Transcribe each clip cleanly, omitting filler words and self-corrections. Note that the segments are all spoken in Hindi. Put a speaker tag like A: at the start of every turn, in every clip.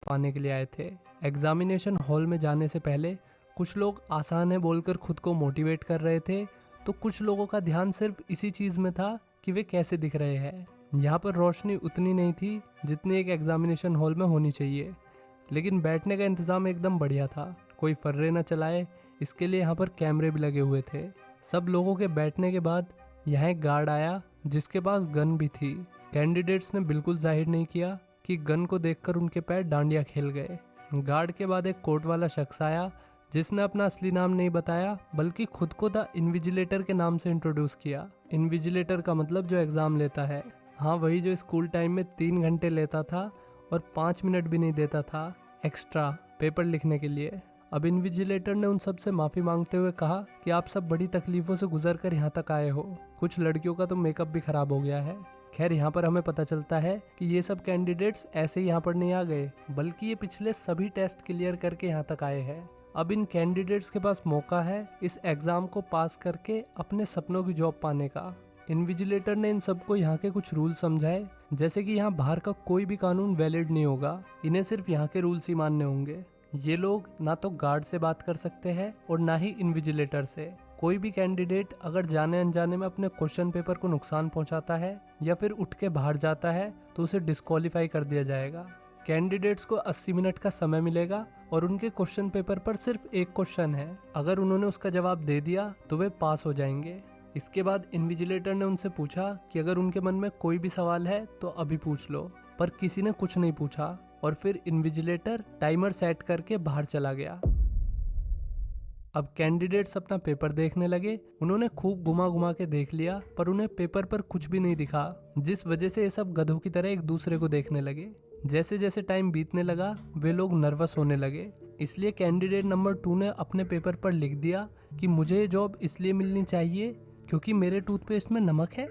A: पाने के लिए आए थे। एग्जामिनेशन हॉल में जाने से पहले कुछ लोग आसान है बोलकर खुद को मोटिवेट कर रहे थे, तो कुछ लोगों का ध्यान सिर्फ इसी चीज़ में था कि वे कैसे दिख रहे हैं। यहाँ पर रोशनी उतनी नहीं थी जितनी एक एग्जामिनेशन हॉल में होनी चाहिए, लेकिन बैठने का इंतज़ाम एकदम बढ़िया था। कोई फर्रे न चलाए, इसके लिए यहाँ पर कैमरे भी लगे हुए थे। सब लोगों के बैठने के बाद यहाँ एक गार्ड आया जिसके पास गन भी थी। कैंडिडेट्स ने बिल्कुल जाहिर नहीं किया कि गन को देखकर उनके पैर डांडिया खेल गए। गार्ड के बाद एक कोट वाला शख्स आया जिसने अपना असली नाम नहीं बताया, बल्कि खुद को द इन्विजिलेटर के नाम से इंट्रोड्यूस किया। इन्विजिलेटर का मतलब जो एग्ज़ाम लेता है। हाँ, वही जो स्कूल टाइम में 3 घंटे लेता था और 5 मिनट भी नहीं देता था एक्स्ट्रा पेपर लिखने के लिए। अब इन्विजिलेटर ने उन सब से माफ़ी मांगते हुए कहा कि आप सब बड़ी तकलीफ़ों से गुजर कर यहाँ तक आए हो। कुछ लड़कियों का तो मेकअप भी ख़राब हो गया है। खैर, यहाँ पर हमें पता चलता है कि ये सब कैंडिडेट्स ऐसे ही यहाँ पर नहीं आ गए, बल्कि ये पिछले सभी टेस्ट क्लियर करके यहाँ तक आए हैं। अब इन कैंडिडेट्स के पास मौका है इस एग्ज़ाम को पास करके अपने सपनों की जॉब पाने का। इन्विजिलेटर ने इन सबको यहाँ के कुछ रूल समझाए, जैसे कि यहाँ बाहर का कोई भी कानून वैलिड नहीं होगा, इन्हें सिर्फ यहाँ के रूल्स ही मानने होंगे। ये लोग ना तो गार्ड से बात कर सकते हैं और ना ही इन्विजिलेटर से। कोई भी कैंडिडेट अगर जाने अनजाने में अपने क्वेश्चन पेपर को नुकसान पहुंचाता है या फिर उठ के बाहर जाता है तो उसे डिस्क्वालीफाई कर दिया जाएगा। कैंडिडेट्स को 80 मिनट का समय मिलेगा और उनके क्वेश्चन पेपर पर सिर्फ एक क्वेश्चन है। अगर उन्होंने उसका जवाब दे दिया तो वे पास हो जाएंगे। इसके बाद इन्विजिलेटर ने उनसे पूछा कि अगर उनके मन में कोई भी सवाल है तो अभी पूछ लो, पर किसी ने कुछ नहीं पूछा और फिर इन्विजिलेटर टाइमर सेट करके बाहर चला गया। अब कैंडिडेट्स अपना पेपर देखने लगे। उन्होंने खूब घुमा घुमा के देख लिया, पर उन्हें पेपर पर कुछ भी नहीं दिखा, जिस वजह से ये सब गधों की तरह एक दूसरे को देखने लगे। जैसे जैसे टाइम बीतने लगा वे लोग नर्वस होने लगे। इसलिए कैंडिडेट नंबर 2 ने अपने पेपर पर लिख दिया कि मुझे ये जॉब इसलिए मिलनी चाहिए क्योंकि मेरे टूथपेस्ट में नमक है।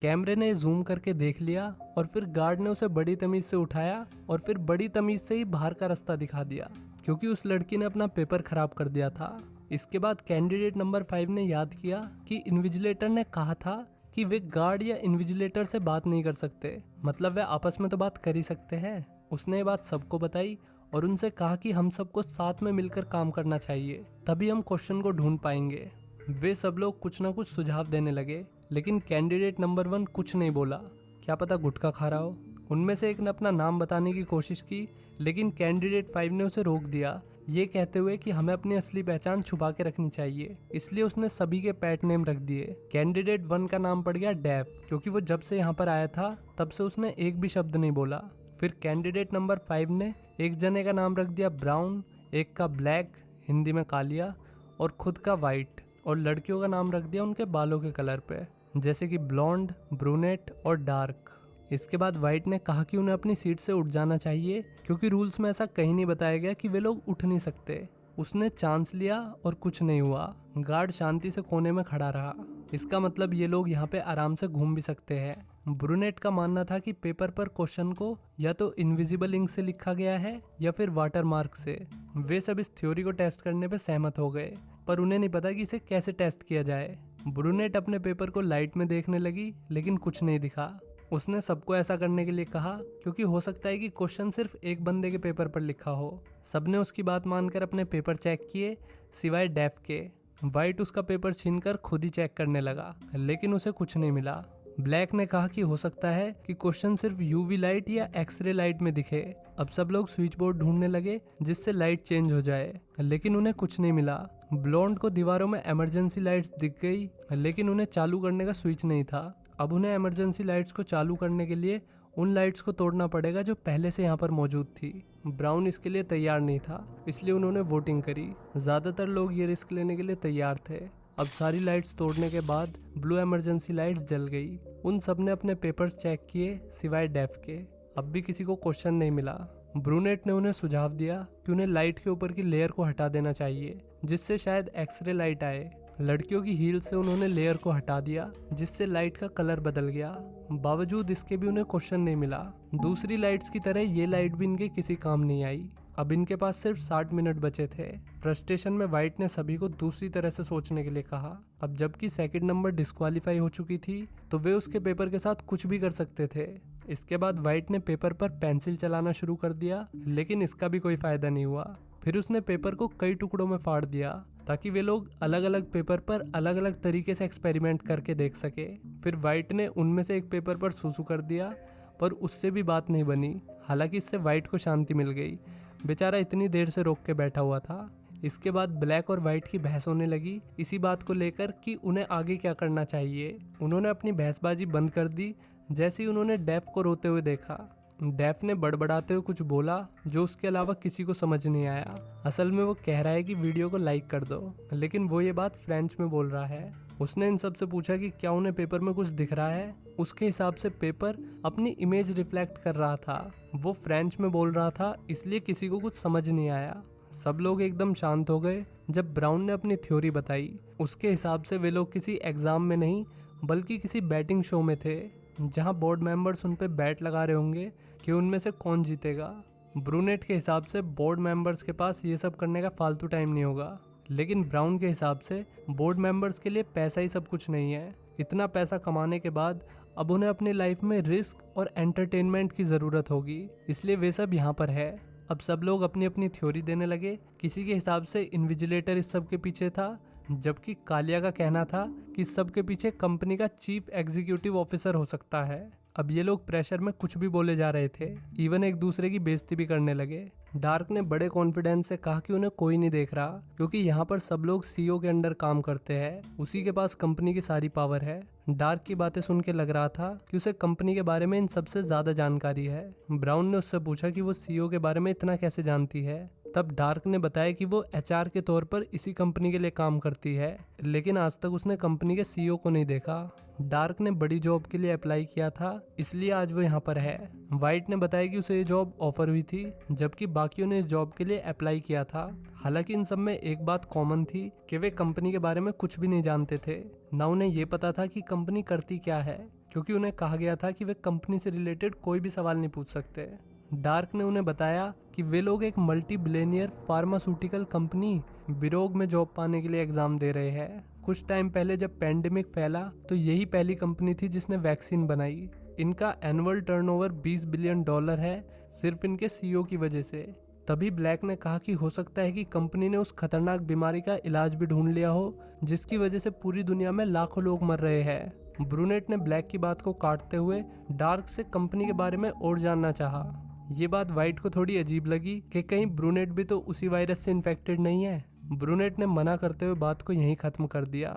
A: कैमरे ने जूम करके देख लिया और फिर गार्ड ने उसे बड़ी तमीज से उठाया और फिर बड़ी तमीज से ही बाहर का रास्ता दिखा दिया, क्योंकि उस लड़की ने अपना पेपर खराब कर दिया था। इसके बाद कैंडिडेट नंबर 5 ने याद किया कि इन्विजिलेटर ने कहा था कि वे गार्ड या इन्विजिलेटर से बात नहीं कर सकते, मतलब वे आपस में तो बात कर ही सकते हैं। उसने ये बात सबको बताई और उनसे कहा कि हम सबको साथ में मिलकर काम करना चाहिए, तभी हम क्वेश्चन को ढूंढ पाएंगे। वे सब लोग कुछ ना कुछ सुझाव देने लगे, लेकिन कैंडिडेट नंबर 1 कुछ नहीं बोला। क्या पता गुटखा खा रहा हो। उनमें से एक ने अपना नाम बताने की कोशिश की, लेकिन कैंडिडेट 5 ने उसे रोक दिया, ये कहते हुए कि हमें अपनी असली पहचान छुपा के रखनी चाहिए। इसलिए उसने सभी के पेट नेम रख दिए। कैंडिडेट 1 का नाम पड़ गया डेफ, क्योंकि वो जब से यहाँ पर आया था तब से उसने एक भी शब्द नहीं बोला। फिर कैंडिडेट नंबर 5 ने एक जने का नाम रख दिया ब्राउन, एक का ब्लैक, हिंदी में कालिया, और खुद का वाइट, और लड़कियों का नाम रख दिया उनके बालों के कलर पे, जैसे कि ब्लॉन्ड, ब्रूनेट और डार्क। इसके बाद वाइट ने कहा कि उन्हें अपनी सीट से उठ जाना चाहिए, क्योंकि रूल्स में ऐसा कहीं नहीं बताया गया कि वे लोग उठ नहीं सकते। उसने चांस लिया और कुछ नहीं हुआ। गार्ड शांति से कोने में खड़ा रहा। इसका मतलब ये लोग यहाँ पे आराम से घूम भी सकते हैं। ब्रूनेट का मानना था कि पेपर पर क्वेश्चन को या तो इनविजिबल इंक से लिखा गया है या फिर वाटर मार्क से। वे सब इस थ्योरी को टेस्ट करने पे सहमत हो गए, पर उन्हें नहीं पता कि इसे कैसे टेस्ट किया जाए। ब्रूनेट अपने पेपर को लाइट में देखने लगी, लेकिन कुछ नहीं दिखा। उसने सबको ऐसा करने के लिए कहा क्योंकि हो सकता है कि क्वेश्चन सिर्फ एक बंदे के पेपर पर लिखा हो। सबने उसकी बात मानकर अपने पेपर चेक किए, सिवाय डेफ के। वाइट उसका पेपर छीनकर खुद ही चेक करने लगा, लेकिन उसे कुछ नहीं मिला। ब्लैक ने कहा कि हो सकता है कि क्वेश्चन सिर्फ यूवी लाइट या एक्सरे लाइट में दिखे। अब सब लोग स्विच बोर्ड ढूंढने लगे जिससे लाइट चेंज हो जाए, लेकिन उन्हें कुछ नहीं मिला। ब्लॉन्ड को दीवारों में इमरजेंसी लाइट्स दिख गई, लेकिन उन्हें चालू करने का स्विच नहीं था। अब उन्हें इमरजेंसी लाइट्स को चालू करने के लिए उन लाइट्स को तोड़ना पड़ेगा जो पहले से यहाँ पर मौजूद थी। ब्राउन इसके लिए तैयार नहीं था, इसलिए उन्होंने वोटिंग करी। ज़्यादातर लोग ये रिस्क लेने के लिए तैयार थे। अब सारी लाइट्स तोड़ने के बाद ब्लू इमरजेंसी लाइट्स जल गई। उन सब ने अपने पेपर्स चेक किए, सिवाय डेफ के। अब भी किसी को क्वेश्चन नहीं मिला। ब्रूनेट ने उन्हें सुझाव दिया कि उन्हें लाइट के ऊपर की लेयर को हटा देना चाहिए, जिससे शायद एक्सरे लाइट आए। लड़कियों की हील से उन्होंने लेयर को हटा दिया, जिससे लाइट का कलर बदल गया। बावजूद इसके भी उन्हें क्वेश्चन नहीं मिला। दूसरी लाइट्स की तरह ये लाइट भी इनके किसी काम नहीं आई। अब इनके पास सिर्फ 60 मिनट बचे थे। फ्रस्ट्रेशन में वाइट ने सभी को दूसरी तरह से सोचने के लिए कहा। अब जबकि सेकंड नंबर डिस्क्वालीफाई हो चुकी थी, तो वे उसके पेपर के साथ कुछ भी कर सकते थे। इसके बाद वाइट ने पेपर पर पेंसिल चलाना शुरू कर दिया, लेकिन इसका भी कोई फायदा नहीं हुआ। फिर उसने पेपर को कई टुकड़ों में फाड़ दिया ताकि वे लोग अलग अलग पेपर पर अलग अलग तरीके से एक्सपेरिमेंट करके देख सके। फिर वाइट ने उनमें से एक पेपर पर सूसू कर दिया, पर उससे भी बात नहीं बनी। हालांकि इससे वाइट को शांति मिल गई, बेचारा इतनी देर से रोक के बैठा हुआ था। इसके बाद ब्लैक और वाइट की बहस होने लगी इसी बात को लेकर कि उन्हें आगे क्या करना चाहिए। उन्होंने अपनी बहसबाजी बंद कर दी जैसे ही उन्होंने डेफ को रोते हुए देखा। डेफ ने बड़बड़ाते हुए कुछ बोला जो उसके अलावा किसी को समझ नहीं आया। असल में वो कह रहा है कि वीडियो को लाइक कर दो, लेकिन वो ये बात फ्रेंच में बोल रहा है। उसने इन सब से पूछा कि क्या उन्हें पेपर में कुछ दिख रहा है। उसके हिसाब से पेपर अपनी इमेज रिफ्लेक्ट कर रहा था। वो फ्रेंच में बोल रहा था, इसलिए किसी को कुछ समझ नहीं आया। सब लोग एकदम शांत हो गए जब ब्राउन ने अपनी थ्योरी बताई। उसके हिसाब से वे लोग किसी एग्जाम में नहीं बल्कि किसी बैटिंग शो में थे, जहां बोर्ड मेंबर्स उन पे बैट लगा रहे होंगे कि उनमें से कौन जीतेगा। ब्रूनेट के हिसाब से बोर्ड मेंबर्स के पास ये सब करने का फालतू टाइम नहीं होगा, लेकिन ब्राउन के हिसाब से बोर्ड मेंबर्स के लिए पैसा ही सब कुछ नहीं है। इतना पैसा कमाने के बाद अब उन्हें अपनी लाइफ में रिस्क और एंटरटेनमेंट की ज़रूरत होगी, इसलिए वे सब यहाँ पर है। अब सब लोग अपनी अपनी थ्योरी देने लगे। किसी के हिसाब से इन्विजिलेटर इस सब के पीछे था, जबकि कालिया का कहना था कि इस सब के पीछे कंपनी का चीफ एग्जीक्यूटिव ऑफिसर हो सकता है। अब ये लोग प्रेशर में कुछ भी बोले जा रहे थे, इवन एक दूसरे की बेइज्जती भी करने लगे। डार्क ने बड़े कॉन्फिडेंस से कहा कि उन्हें कोई नहीं देख रहा, क्योंकि यहाँ पर सब लोग सीईओ के अंडर काम करते हैं, उसी के पास कंपनी की सारी पावर है। डार्क की बातें सुन के लग रहा था कि उसे कंपनी के बारे में इन सबसे ज्यादा जानकारी है। ब्राउन ने उससे पूछा कि वो सीईओ के बारे में इतना कैसे जानती है। तब डार्क ने बताया कि वो एचआर के तौर पर इसी कंपनी के लिए काम करती है, लेकिन आज तक उसने कंपनी के सीईओ को नहीं देखा। डार्क ने बड़ी जॉब के लिए अप्लाई किया था, इसलिए आज वो यहाँ पर है। वाइट ने बताया कि उसे ये जॉब ऑफर हुई थी, जबकि बाकियों ने इस जॉब के लिए अप्लाई किया था। हालांकि इन सब में एक बात कॉमन थी कि वे कंपनी के बारे में कुछ भी नहीं जानते थे। ना उन्हें ये पता था कि कंपनी करती क्या है, क्योंकि उन्हें कहा गया था कि वे कंपनी से रिलेटेड कोई भी सवाल नहीं पूछ सकते। डार्क ने उन्हें बताया कि वे लोग एक मल्टी बिलियनियर फार्मास्यूटिकल कंपनी बिरोग में जॉब पाने के लिए एग्जाम दे रहे हैं। कुछ टाइम पहले जब पैंडेमिक फैला तो यही पहली कंपनी थी जिसने वैक्सीन बनाई। इनका एनुअल टर्नओवर $20 बिलियन है, सिर्फ इनके सीईओ की वजह से। तभी ब्लैक ने कहा कि हो सकता है कि कंपनी ने उस खतरनाक बीमारी का इलाज भी ढूंढ लिया हो, जिसकी वजह से पूरी दुनिया में लाखों लोग मर रहे हैं। ब्रूनेट ने ब्लैक की बात को काटते हुए डार्क से कंपनी के बारे में और जानना चाहा। ये बात वाइट को थोड़ी अजीब लगी कि कहीं ब्रूनेट भी तो उसी वायरस से इन्फेक्टेड नहीं है। ब्रूनेट ने मना करते हुए बात को यहीं खत्म कर दिया।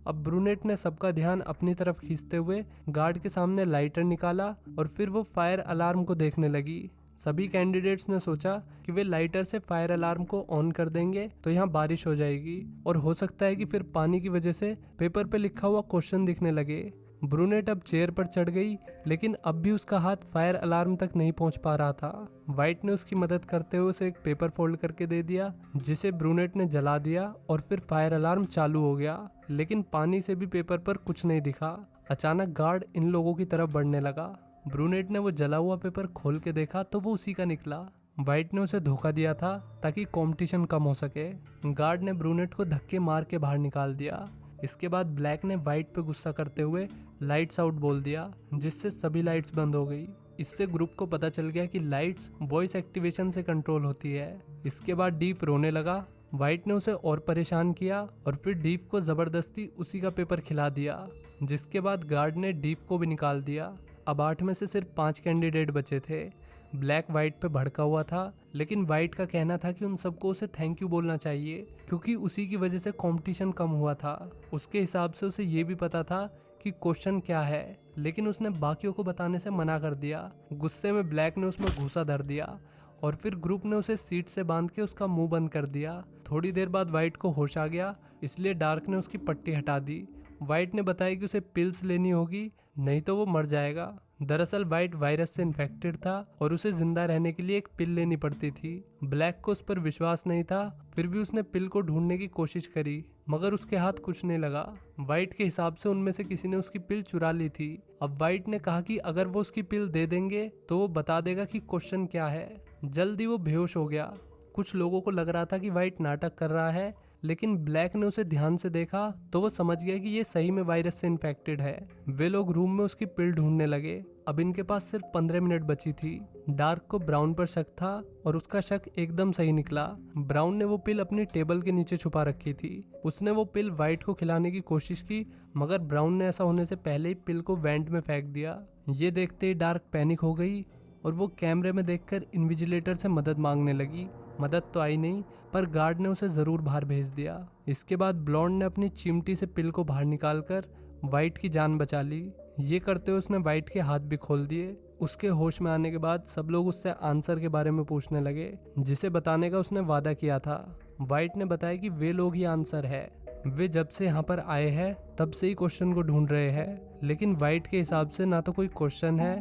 A: अब ब्रूनेट ने सबका ध्यान अपनी तरफ खींचते हुए गार्ड के सामने लाइटर निकाला और फिर वो फायर अलार्म को देखने लगी। सभी कैंडिडेट्स ने सोचा कि वे लाइटर से फायर अलार्म को ऑन कर देंगे तो यहाँ बारिश हो जाएगी, और हो सकता है कि फिर पानी की वजह से पेपर पे लिखा हुआ क्वेश्चन दिखने लगे। ब्रूनेट अब चेयर पर चढ़ गई, लेकिन अब भी उसका हाथ फायर अलार्म तक नहीं पहुंच पा रहा था। वाइट ने उसकी मदद करते हुए उसे एक पेपर फोल्ड करके दे दिया, जिसे ब्रूनेट ने जला दिया और फिर फायर अलार्म चालू हो गया, लेकिन पानी से भी पेपर पर कुछ नहीं दिखा। अचानक गार्ड इन लोगों की तरफ बढ़ने लगा। ब्रूनेट ने वो जला हुआ पेपर खोल के देखा तो वो उसी का निकला। वाइट ने उसे धोखा दिया था ताकि कंपटीशन कम हो सके। गार्ड ने ब्रूनेट को धक्के मार के बाहर निकाल दिया। इसके बाद ब्लैक ने वाइट पे गुस्सा करते हुए लाइट्स आउट बोल दिया, जिससे सभी लाइट्स बंद हो गई। इससे ग्रुप को पता चल गया कि लाइट्स वॉइस एक्टिवेशन से कंट्रोल होती है। इसके बाद डीप रोने लगा। वाइट ने उसे और परेशान किया और फिर डीप को जबरदस्ती उसी का पेपर खिला दिया, जिसके बाद गार्ड ने डीप को भी निकाल दिया। अब 8 में से सिर्फ 5 कैंडिडेट बचे थे। ब्लैक वाइट पे भड़का हुआ था, लेकिन वाइट का कहना था कि उन सबको उसे थैंक यू बोलना चाहिए, क्योंकि उसी की वजह से कंपटीशन कम हुआ था। उसके हिसाब से उसे ये भी पता था कि क्वेश्चन क्या है, लेकिन उसने बाकियों को बताने से मना कर दिया। गुस्से में ब्लैक ने उसमें घूसा धर दिया और फिर ग्रुप ने उसे सीट से बांध के उसका मुंह बंद कर दिया। थोड़ी देर बाद वाइट को होश आ गया, इसलिए डार्क ने उसकी पट्टी हटा दी। वाइट ने बताया कि उसे पिल्स लेनी होगी, नहीं तो वो मर जाएगा। दरअसल वाइट वायरस से इन्फेक्टेड था और उसे जिंदा रहने के लिए एक पिल लेनी पड़ती थी। ब्लैक को उस पर विश्वास नहीं था, फिर भी उसने पिल को ढूंढने की कोशिश करी, मगर उसके हाथ कुछ नहीं लगा। वाइट के हिसाब से उनमें से किसी ने उसकी पिल चुरा ली थी। अब वाइट ने कहा कि अगर वो उसकी पिल दे देंगे तो वो बता देगा कि क्वेश्चन क्या है। जल्दी वो बेहोश हो गया। कुछ लोगों को लग रहा था कि वाइट नाटक कर रहा है, लेकिन ब्लैक ने उसे ध्यान से देखा तो वो समझ गया कि ये सही में वायरस से इन्फेक्टेड है। वे लोग रूम में उसकी पिल ढूंढने लगे। अब इनके पास सिर्फ 15 मिनट बची थी। डार्क को ब्राउन पर शक था और उसका शक एकदम सही निकला। ब्राउन ने वो पिल अपनी टेबल के नीचे छुपा रखी थी। उसने वो पिल वाइट को खिलाने की कोशिश की, मगर ब्राउन ने ऐसा होने से पहले ही पिल को वेंट में फेंक दिया। ये देखते ही डार्क पैनिक हो गई और वो कैमरे में देखकर इन्विजिलेटर से मदद मांगने लगी। मदद तो आई नहीं, पर गार्ड ने उसे जरूर बाहर भेज दिया। इसके बाद ब्लॉन्ड ने अपनी चिमटी से पिल को बाहर निकालकर वाइट की जान बचा ली। ये करते हुए उसने वाइट के हाथ भी खोल दिए। उसके होश में आने के बाद सब लोग उससे आंसर के बारे में पूछने लगे, जिसे बताने का उसने वादा किया था। वाइट ने बताया कि वे लोग ही आंसर है। वे जब से यहाँ पर आए हैं तब से ही क्वेश्चन को ढूंढ रहे हैं, लेकिन वाइट के हिसाब से ना तो कोई क्वेश्चन है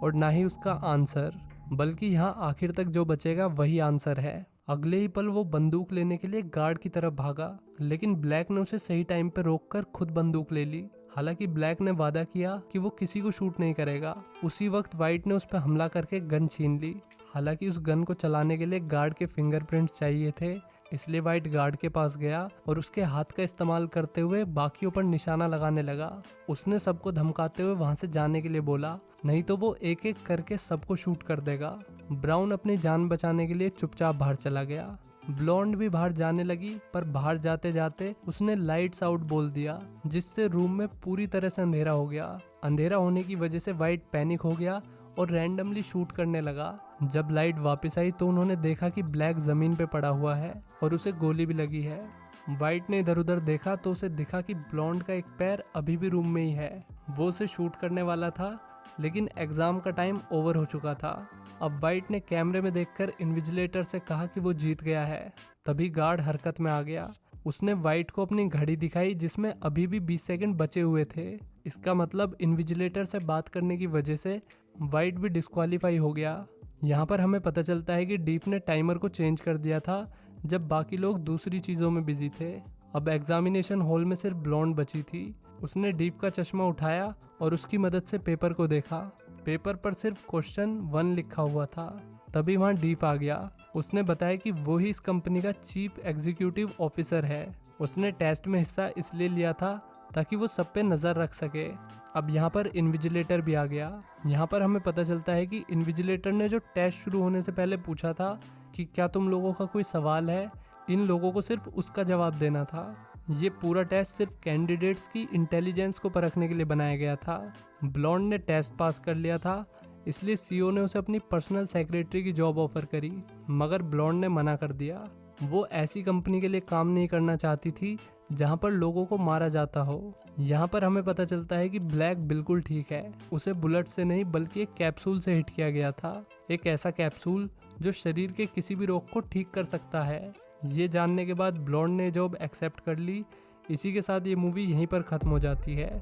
A: और ना ही उसका आंसर, बल्कि यहाँ आखिर तक जो बचेगा वही आंसर है। अगले ही पल वो बंदूक लेने के लिए गार्ड की तरफ भागा, लेकिन ब्लैक ने उसे सही टाइम पे रोककर खुद बंदूक ले ली। हालांकि ब्लैक ने वादा किया कि वो किसी को शूट नहीं करेगा। उसी वक्त वाइट ने उस पर हमला करके गन छीन ली। हालांकि उस गन को चलाने के लिए गार्ड के फिंगरप्रिंट चाहिए थे, इसलिए वाइट गार्ड के पास गया और उसके हाथ का इस्तेमाल करते हुए बाकियों पर निशाना लगाने लगा। उसने सबको धमकाते हुए वहां से जाने के लिए बोला, नहीं तो वो एक एक करके सबको शूट कर देगा। ब्राउन अपनी जान बचाने के लिए चुपचाप बाहर चला गया। ब्लॉन्ड भी बाहर जाने लगी, पर बाहर जाते जाते उसने लाइट्स आउट बोल दिया, जिससे रूम में पूरी तरह से अंधेरा हो गया। अंधेरा होने की वजह से वाइट पैनिक हो गया और रैंडमली शूट करने लगा। जब लाइट वापस आई तो उन्होंने देखा कि ब्लैक जमीन पे पड़ा हुआ है और उसे गोली भी लगी है। वाइट ने इधर उधर देखा तो उसे दिखा कि ब्लॉन्ड का एक पैर अभी भी रूम में ही है। वो उसे शूट करने वाला था, लेकिन एग्जाम का टाइम ओवर हो चुका था। अब वाइट ने कैमरे में देखकर इन्विजिलेटर से कहा कि वो जीत गया है। तभी गार्ड हरकत में आ गया। उसने वाइट को अपनी घड़ी दिखाई, जिसमें अभी भी 20 सेकंड बचे हुए थे। इसका मतलब इन्विजिलेटर से बात करने की वजह से वाइट भी डिस्क्वालीफाई हो गया। यहाँ पर हमें पता चलता है कि डीप ने टाइमर को चेंज कर दिया था जब बाकी लोग दूसरी चीज़ों में बिजी थे। अब एग्जामिनेशन हॉल में सिर्फ ब्लॉन्ड बची थी। उसने डीप का चश्मा उठाया और उसकी मदद से पेपर को देखा। पेपर पर सिर्फ क्वेश्चन 1 लिखा हुआ था। तभी वहाँ डीप आ गया। उसने बताया कि वो ही इस कंपनी का चीफ एग्जीक्यूटिव ऑफिसर है। उसने टेस्ट में हिस्सा इसलिए लिया था ताकि वो सब पे नज़र रख सके। अब यहाँ पर इन्विजिलेटर भी आ गया। यहाँ पर हमें पता चलता है कि इन्विजिलेटर ने जो टेस्ट शुरू होने से पहले पूछा था कि क्या तुम लोगों का कोई सवाल है, इन लोगों को सिर्फ उसका जवाब देना था। ये पूरा टेस्ट सिर्फ कैंडिडेट्स की इंटेलिजेंस को परखने के लिए बनाया गया था। ब्लॉन्ड ने टेस्ट पास कर लिया था, इसलिए सीईओ ने उसे अपनी पर्सनल सेक्रेटरी की जॉब ऑफर करी, मगर ब्लॉन्ड ने मना कर दिया। वो ऐसी कंपनी के लिए काम नहीं करना चाहती थी जहां पर लोगों को मारा जाता हो। यहाँ पर हमें पता चलता है कि ब्लैक बिल्कुल ठीक है। उसे बुलेट से नहीं बल्कि एक कैप्सूल से हिट किया गया था। एक ऐसा कैप्सूल जो शरीर के किसी भी रोग को ठीक कर सकता है। ये जानने के बाद ब्लॉन्ड ने जॉब एक्सेप्ट कर ली। इसी के साथ ये मूवी यहीं पर ख़त्म हो जाती है।